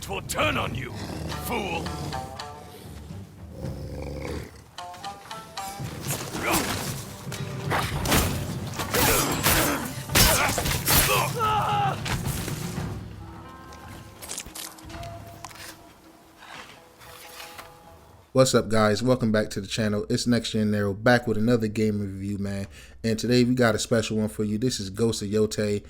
It will turn on you, fool! What's up, guys? Welcome back to the channel. It's NextGenNero back with another game review, man. And today we got a special one for you. This is Ghost of Yōtei.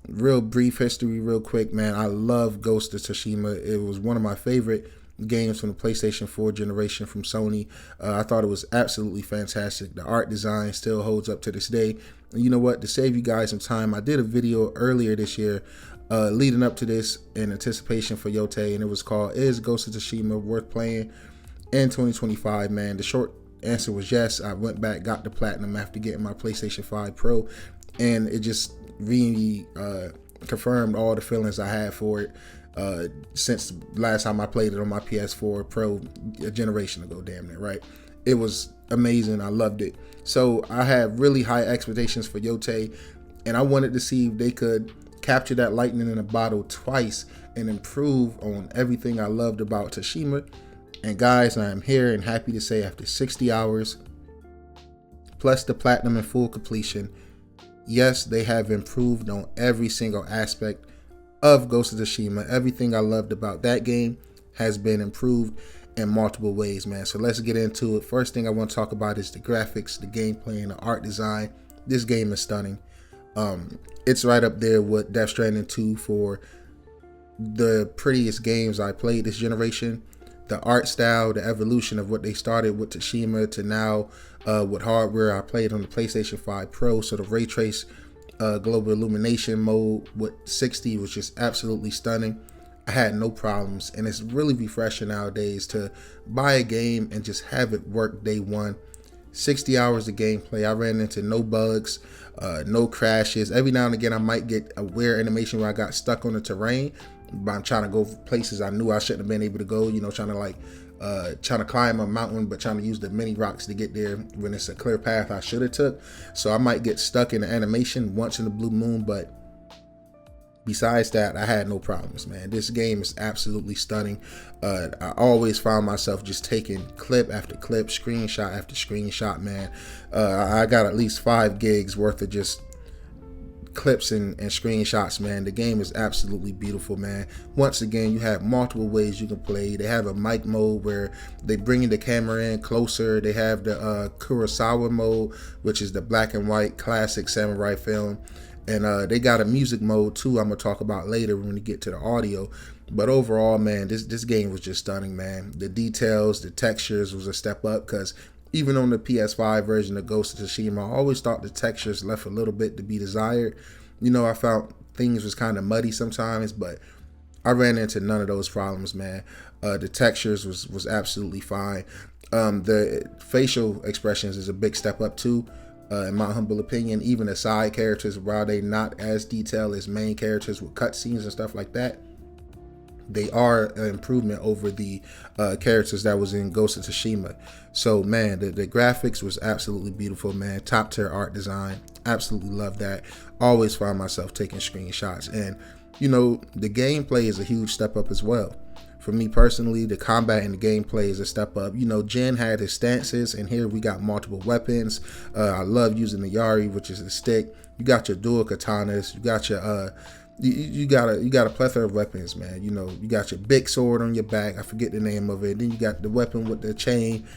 Real brief history, real quick, man. I love Ghost of Tsushima. It was one of my favorite games from the PlayStation 4 generation from Sony. I thought it was absolutely fantastic. The art design still holds up to this day. And you know what? To save you guys some time, I did a video earlier this year leading up to this in anticipation for Yōtei, and it was called "Is Ghost of Tsushima Worth Playing in 2025, man?" The short answer was yes. I went back, got the platinum after getting my PlayStation 5 Pro, and it just really confirmed all the feelings I had for it since last time I played it on my PS4 Pro a generation ago, damn it, right? It was amazing. I loved it. So I had really high expectations for Yōtei, and I wanted to see if they could capture that lightning in a bottle twice and improve on everything I loved about Tsushima. And guys, I am here and happy to say after 60 hours, plus the platinum and full completion, yes, they have improved on every single aspect of Ghost of Tsushima. Everything I loved about that game has been improved in multiple ways, man. So let's get into it. First thing I want to talk about is the graphics, the gameplay, and the art design. This game is stunning. It's right up there with Death Stranding 2 for the prettiest games I played this generation. The art style, the evolution of what they started with Tsushima to now with hardware I played on the PlayStation 5 Pro. So the ray trace global illumination mode with 60 was just absolutely stunning. I had no problems, and it's really refreshing nowadays to buy a game and just have it work day one. 60 hours of gameplay. I ran into no bugs, no crashes. Every now and again I might get a weird animation where I got stuck on the terrain, but I'm trying to go places I knew I shouldn't have been able to go, you know, trying to climb a mountain, but trying to use the mini rocks to get there when it's a clear path I should have took. So I might get stuck in the animation once in the blue moon, but besides that, I had no problems, man. This game is absolutely stunning. I always found myself just taking clip after clip, screenshot after screenshot, man. I got at least 5 gigs worth of just clips and screenshots, man. The game is absolutely beautiful, man. Once again, you have multiple ways you can play. They have a mic mode where they bring the camera in closer. They have the Kurosawa mode, which is the black and white classic samurai film. And they got a music mode too, I'm gonna talk about later when we get to the audio. But overall, man, this game was just stunning, man. The details, the textures was a step up, because even on the PS5 version of Ghost of Tsushima, I always thought the textures left a little bit to be desired. You know, I found things was kind of muddy sometimes, but I ran into none of those problems, man. The textures was absolutely fine. The facial expressions is a big step up too. In my humble opinion. Even the side characters, while they not as detailed as main characters with cutscenes and stuff like that, they are an improvement over the characters that was in Ghost of Tsushima. So man, the graphics was absolutely beautiful, man. Top tier art design, absolutely love that. Always find myself taking screenshots, and you know, the gameplay is a huge step up as well. For me personally, the combat and the gameplay is a step up. You know, Jin had his stances, and here we got multiple weapons. I love using the Yari, which is the stick. You got your dual katanas. You got your you got a plethora of weapons, man. You know, you got your big sword on your back. I forget the name of it. Then you got the weapon with the chain.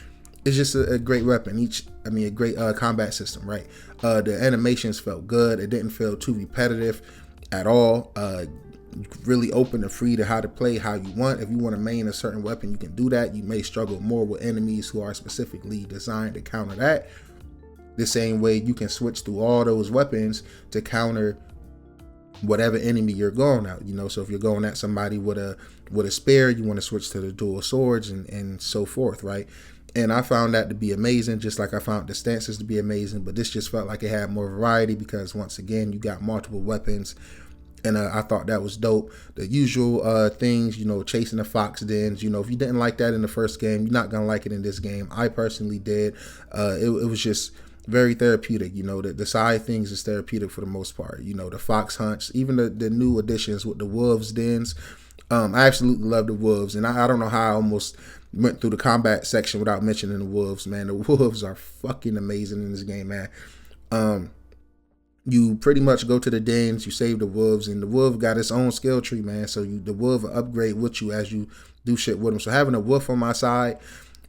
It's just a great weapon. A great combat system, right? The animations felt good. It didn't feel too repetitive at all. Really open and free to how to play how you want. If you want to main a certain weapon, you can do that. You may struggle more with enemies who are specifically designed to counter that. The same way you can switch through all those weapons to counter whatever enemy you're going at. You know, so if you're going at somebody with a spear, you want to switch to the dual swords and so forth, right? And I found that to be amazing, just like I found the stances to be amazing. But this just felt like it had more variety, because once again, you got multiple weapons. And I thought that was dope. The usual things, you know, chasing the fox dens. You know, if you didn't like that in the first game, you're not going to like it in this game. I personally did. It was just very therapeutic. You know, the side things is therapeutic for the most part. You know, the fox hunts, even the new additions with the wolves dens. I absolutely love the wolves, and I don't know how I almost went through the combat section without mentioning the wolves, man. The wolves are fucking amazing in this game, man. You pretty much go to the dens, you save the wolves, and the wolf got its own skill tree, man. So the wolf will upgrade with you as you do shit with them. So having a wolf on my side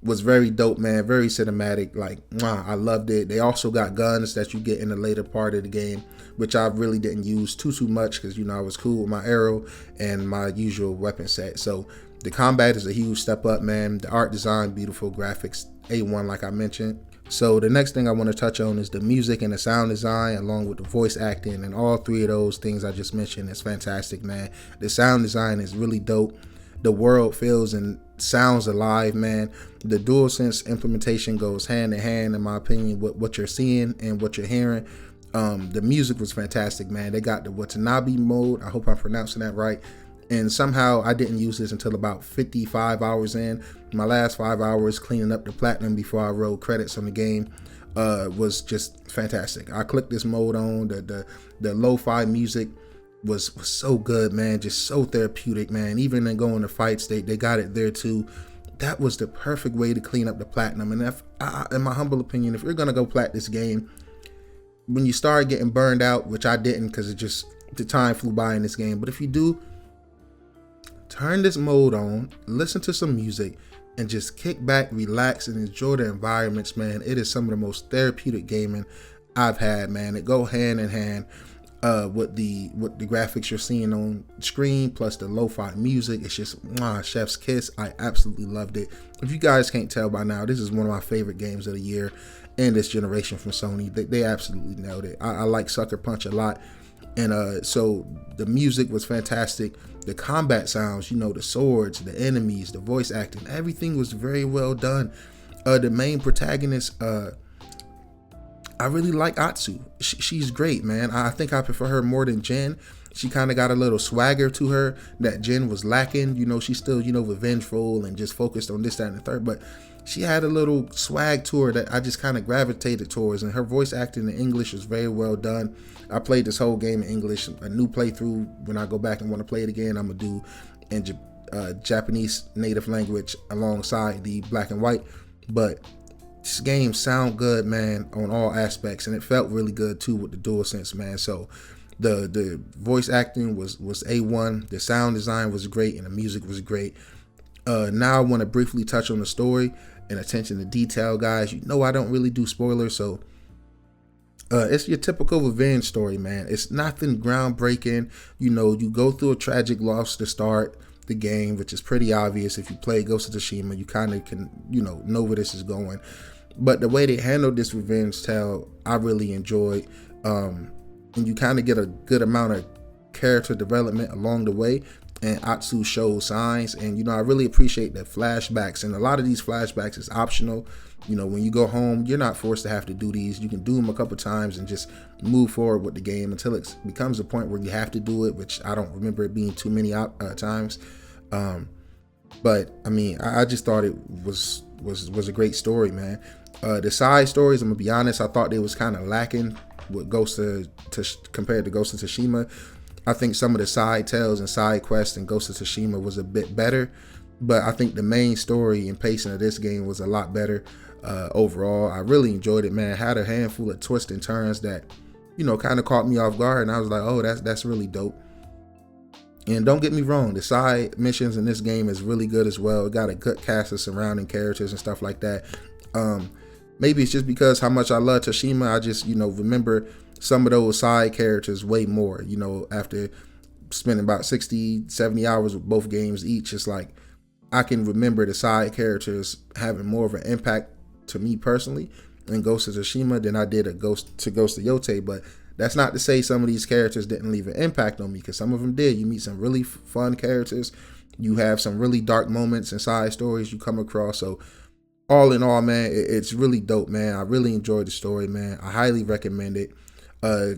was very dope, man. Very cinematic. Like, I loved it. They also got guns that you get in the later part of the game, which I really didn't use too much because, I was cool with my arrow and my usual weapon set. So the combat is a huge step up, man. The art design, beautiful graphics, A1 like I mentioned. So the next thing I want to touch on is the music and the sound design along with the voice acting, and all three of those things I just mentioned is fantastic, man. The sound design is really dope. The world feels and sounds alive, man. The DualSense implementation goes hand in hand, in my opinion, with what you're seeing and what you're hearing. The music was fantastic, man. They got the Watanabe mode. I hope I'm pronouncing that right. And somehow I didn't use this until about 55 hours in. My last 5 hours cleaning up the platinum before I rolled credits on the game was just fantastic. I clicked this mode on. The lo-fi music was so good, man. Just so therapeutic, man. Even in going to fights, they got it there too. That was the perfect way to clean up the platinum. And in my humble opinion, if you're gonna go plat this game, when you start getting burned out, which I didn't because the time flew by in this game, but if you do, turn this mode on, listen to some music, and just kick back, relax, and enjoy the environments, man. It is some of the most therapeutic gaming I've had, man. It go hand in hand with the graphics you're seeing on screen, plus the lo-fi music. It's just chef's kiss. I absolutely loved it. If you guys can't tell by now, this is one of my favorite games of the year and this generation from Sony. They absolutely nailed it. I like Sucker Punch a lot. And so the music was fantastic. The combat sounds, the swords, the enemies, the voice acting, everything was very well done. The main protagonist, I really like Atsu. She's great, man. I think I prefer her more than Jin. She kind of got a little swagger to her that Jin was lacking. She's still, revengeful and just focused on this, that, and the third. But she had a little swag to her that I just kind of gravitated towards. And her voice acting in English was very well done. I played this whole game in English. A new playthrough, when I go back and want to play it again, I'm going to do in Japanese native language alongside the black and white. But this game sound good, man, on all aspects. And it felt really good, too, with the DualSense, man. So the voice acting was A1. The sound design was great. And the music was great. Now I want to briefly touch on the story and attention to detail, guys. I don't really do spoilers, so it's your typical revenge story, man. It's nothing groundbreaking. You go through a tragic loss to start the game, which is pretty obvious. If you play Ghost of Tsushima, you kind of can, know where this is going. But the way they handled this revenge tale, I really enjoyed. And you kind of get a good amount of character development along the way. And Atsu shows signs, and I really appreciate the flashbacks, and a lot of these flashbacks is optional. When you go home, you're not forced to have to do these. You can do them a couple times and just move forward with the game until it becomes a point where you have to do it, which I don't remember it being too many times. But I mean, I just thought it was a great story, man. The side stories, I'm gonna be honest, I thought they was kind of lacking with compared to Ghost of Tsushima. I think some of the side tales and side quests in Ghost of Tsushima was a bit better, but I think the main story and pacing of this game was a lot better overall. I really enjoyed it, man. Had a handful of twists and turns that, kind of caught me off guard, and I was like, oh, that's really dope. And don't get me wrong, the side missions in this game is really good as well. It got a good cast of surrounding characters and stuff like that. Maybe it's just because how much I love Tsushima, I just, remember some of those side characters way more, after spending about 60, 70 hours with both games each. It's like I can remember the side characters having more of an impact to me personally in Ghost of Tsushima than I did a Ghost of Yōtei. But that's not to say some of these characters didn't leave an impact on me, because some of them did. You meet some really fun characters. You have some really dark moments and side stories you come across. So all in all, man, it's really dope, man. I really enjoyed the story, man. I highly recommend it.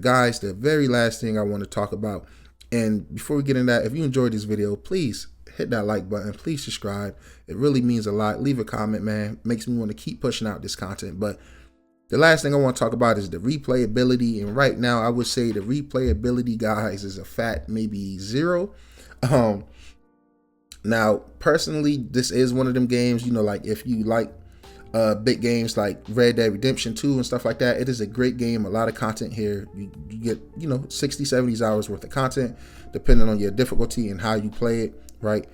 Guys, the very last thing I want to talk about, and before we get into that, if you enjoyed this video, please hit that like button. Please subscribe. It really means a lot. Leave a comment, man. Makes me want to keep pushing out this content. But the last thing I want to talk about is the replayability. And right now, I would say the replayability, guys, is a fat maybe 0. Now, personally, this is one of them games, you know, like if you like big games like Red Dead Redemption 2 and stuff like that, it is a great game. A lot of content here. You get, you know, 60, 70 hours worth of content, depending on your difficulty and how you play it, right?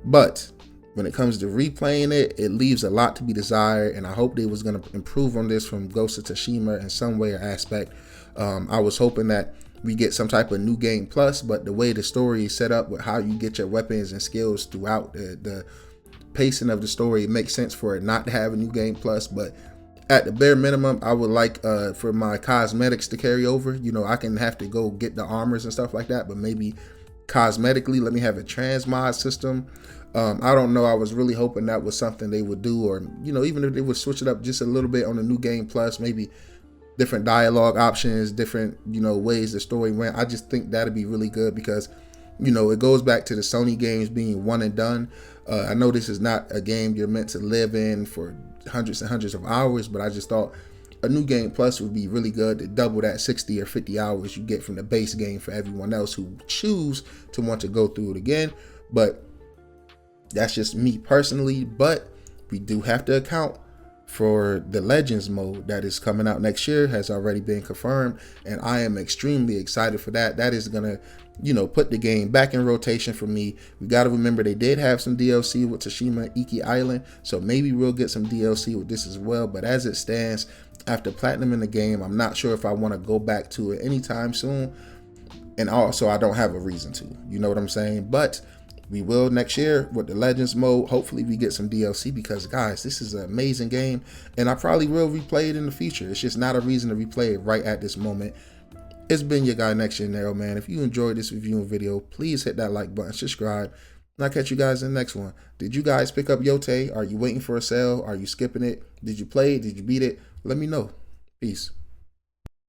But when it comes to replaying it, it leaves a lot to be desired, and I hope they was going to improve on this from Ghost of Tsushima in some way or aspect. I was hoping that we get some type of new game plus, but the way the story is set up with how you get your weapons and skills throughout the pacing of the story, it makes sense for it not to have a new game plus. But at the bare minimum, I would like for my cosmetics to carry over. You know, I can have to go get the armors and stuff like that, but maybe cosmetically let me have a transmod system. I don't know, I was really hoping that was something they would do, or, you know, even if they would switch it up just a little bit on the new game plus, maybe different dialogue options, different, you know, ways the story went. I just think that'd be really good because, you know, it goes back to the Sony games being one and done. I know this is not a game you're meant to live in for hundreds and hundreds of hours, but I just thought a new game plus would be really good to double that 60 or 50 hours you get from the base game for everyone else who choose to want to go through it again. But that's just me personally. But we do have to account for the Legends mode that is coming out next year, has already been confirmed, and I am extremely excited for that. That is gonna, you know, put the game back in rotation for me. We got to remember they did have some DLC with Tsushima Iki Island, so maybe we'll get some DLC with this as well. But as it stands, after platinum in the game, I'm not sure if I want to go back to it anytime soon, and also I don't have a reason to, you know what I'm saying? But we will next year with the Legends mode. Hopefully we get some DLC, because guys, this is an amazing game, and I probably will replay it in the future. It's just not a reason to replay it right at this moment. It's been your guy NextGenNero, man. If you enjoyed this review and video, please hit that like button, subscribe, and I'll catch you guys in the next one. Did you guys pick up Yōtei? Are you waiting for a sale? Are you skipping it? Did you play it? Did you beat it? Let me know. Peace.